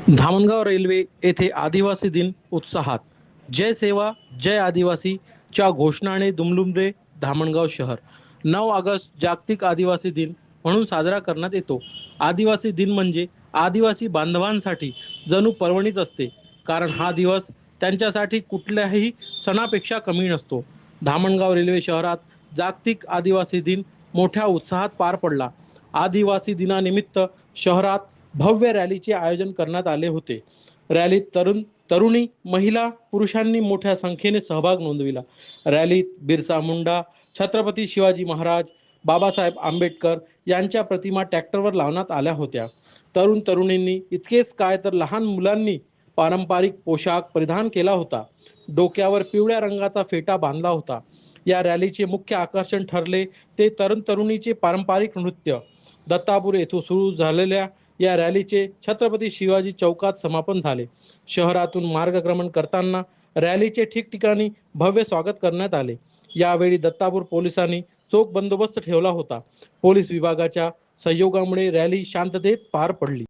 Dhamangaon railway येथे आदिवासी दिन उत्साहात. जय सेवा जय आदिवासी च्या घोषणाने दुमदुमले धामणगाव शहर. 9 ऑगस्ट जागतिक आदिवासी दिन म्हणून साजरा करण्यात येतो. आदिवासी दिन म्हणजे आदिवासी बांधवांसाठी जणू पर्वणीच असते, कारण हा दिवस त्यांच्यासाठी कुठल्याही सणापेक्षा कमी नसतो. धामणगाव रेल्वे शहरात जागतिक आदिवासी दिन मोठ्या उत्साहात पार पडला. आदिवासी दिनानिमित्त शहरात भव्य रॅलीचे आयोजन करण्यात आले होते. रॅलीत तरुणी, महिला, पुरुषांनी मोठ्या संख्येने सहभाग नोंदविला. रॅलीत बिरसा मुंडा, छत्रपती शिवाजी महाराज, बाबासाहेब आंबेडकर यांच्या प्रतिमा ट्रॅक्टरवर लावण्यात आल्या होत्या. तरुणींनी इतकेच काय तर लहान मुलांनी पारंपरिक पोशाख परिधान केला होता. डोक्यावर पिवळ्या रंगाचा फेटा बांधला होता. या रॅलीचे मुख्य आकर्षण ठरले ते तरुणीचे पारंपरिक नृत्य. दत्तापूर येथून सुरू झालेल्या या रॅलीचे छत्रपती शिवाजी चौकात समापन झाले. शहरातून मार्गक्रमण करताना रॅलीचे ठिकठिकाणी भव्य स्वागत करण्यात आले. यावेळी दत्तापूर पोलिसांनी चोख बंदोबस्त ठेवला होता. पोलीस विभागाच्या सहयोगामुळे रॅली शांततेत पार पडली.